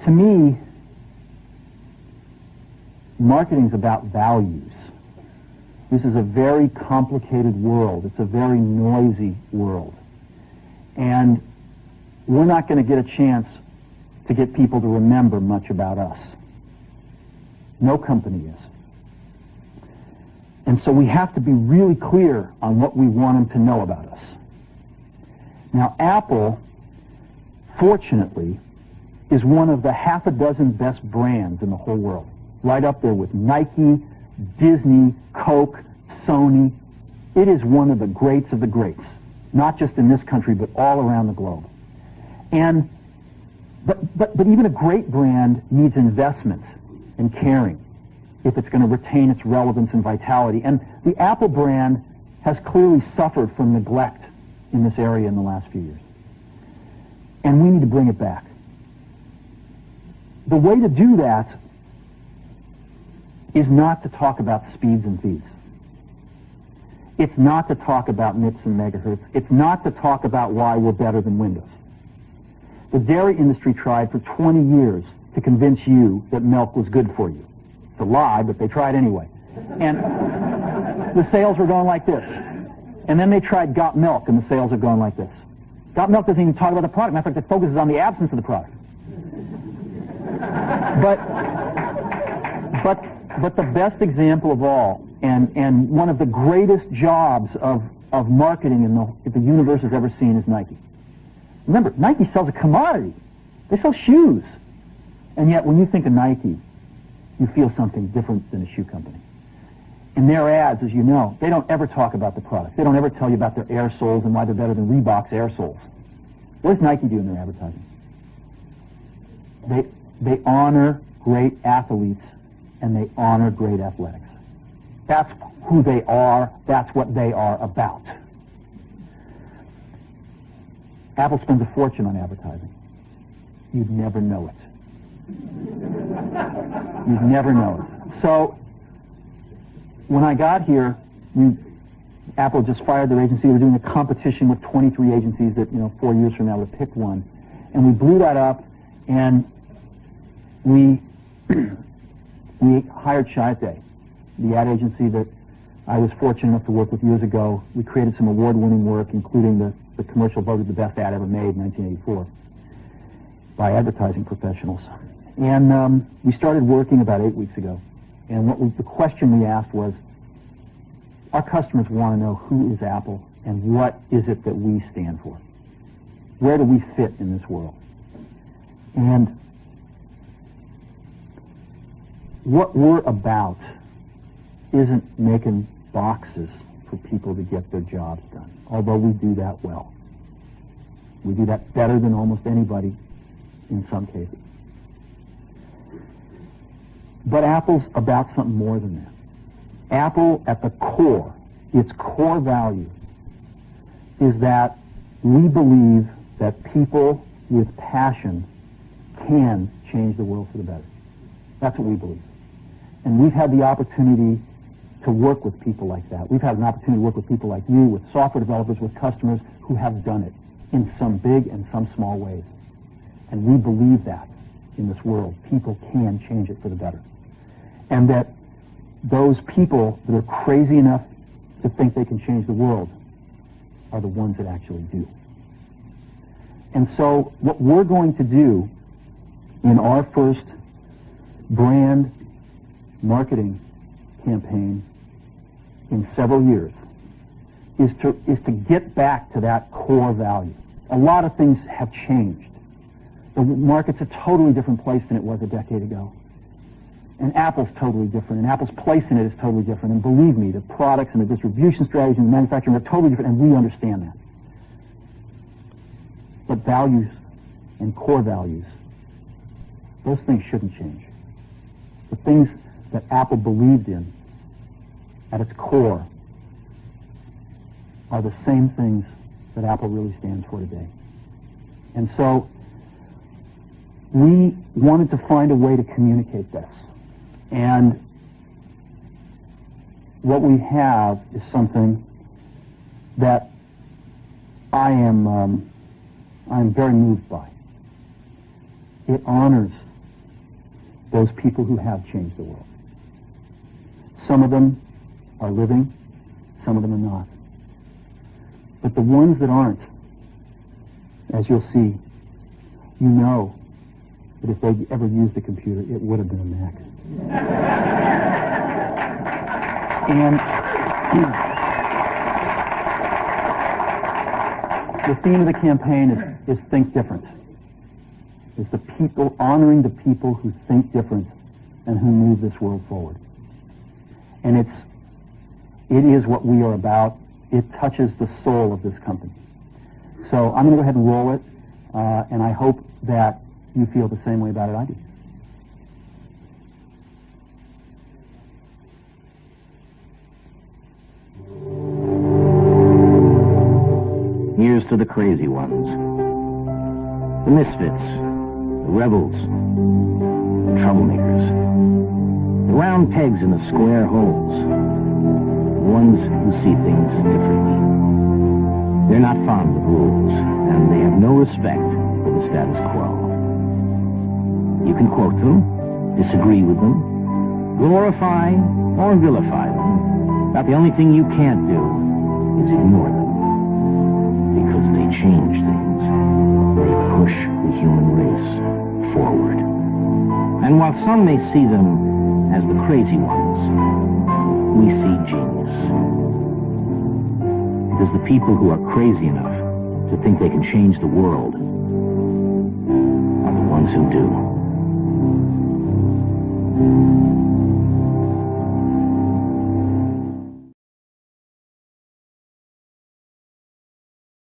To me, marketing is about values. This is a very complicated world. It's a very noisy world. And we're not going to get a chance to get people to remember much about us. No company is. And so we have to be really clear on what we want them to know about us. Now, Apple, fortunately, is one of the half a dozen best brands in the whole world. Right up there with Nike, Disney, Coke, Sony. It is one of the greats of the greats, not just in this country, but all around the globe. And but even a great brand needs investment and caring if it's going to retain its relevance and vitality. And the Apple brand has clearly suffered from neglect in this area in the last few years. And we need to bring it back. The way to do that is not to talk about speeds and feeds. It's not to talk about MIPS and megahertz. It's not to talk about why we're better than Windows. The dairy industry tried for 20 years to convince you that milk was good for you. It's a lie, but they tried anyway. And the sales were going like this. And then they tried Got Milk, and the sales are going like this. Got Milk doesn't even talk about the product. Matter of fact, it focuses on the absence of the product. But the best example of all, and one of the greatest jobs of marketing that the universe has ever seen is Nike. Remember, Nike sells a commodity. They sell shoes. And yet, when you think of Nike, you feel something different than a shoe company. In their ads, as you know, they don't ever talk about the product. They don't ever tell you about their air soles and why they're better than Reebok's air soles. What does Nike do in their advertising? They honor great athletes and they honor great athletics. That's who they are. That's what they are about. Apple spends a fortune on advertising. You'd never know it. You'd never know it. So, when I got here, Apple just fired their agency. They were doing a competition with 23 agencies that, 4 years from now would pick one. And we blew that up, and we hired Chiat, the ad agency that I was fortunate enough to work with years ago. We created some award-winning work, including the commercial voted the best ad ever made in 1984 by advertising professionals. And we started working about 8 weeks ago. And the question we asked was, our customers want to know who is Apple and what is it that we stand for? Where do we fit in this world? And what we're about isn't making boxes for people to get their jobs done, although we do that well. We do that better than almost anybody in some cases. But Apple's about something more than that. Apple, at the core, its core value, is that we believe that people with passion can change the world for the better. That's what we believe. And we've had the opportunity to work with people like that. We've had an opportunity to work with people like you, with software developers, with customers who have done it in some big and some small ways. And we believe that in this world. People can change it for the better. And that those people that are crazy enough to think they can change the world are the ones that actually do. And so what we're going to do in our first brand marketing campaign in several years is to get back to that core value. A lot of things have changed. The market's a totally different place than it was a decade ago. And Apple's totally different, and Apple's place in it is totally different. And believe me, the products and the distribution strategy and the manufacturing are totally different, and we understand that. But values and core values, those things shouldn't change. The things that Apple believed in at its core are the same things that Apple really stands for today. And so we wanted to find a way to communicate this. And what we have is something that I'm very moved by. It honors those people who have changed the world. Some of them are living, some of them are not. But the ones that aren't, as you'll see, you know that if they ever used a computer, it would have been a Mac. And the theme of the campaign is Think Different. It's the people, honoring the people who think different and who move this world forward. And it is what we are about. It touches the soul of this company. So I'm going to go ahead and roll it, and I hope that you feel the same way about it I do. Here's to the crazy ones, the misfits, the rebels, the troublemakers, the round pegs in the square holes, the ones who see things differently. They're not fond of rules, and they have no respect for the status quo. You can quote them, disagree with them, glorify or vilify them, but the only thing you can't do is ignore them. Because they change things. They push the human race forward. And while some may see them as the crazy ones, we see genius. Because the people who are crazy enough to think they can change the world are the ones who do.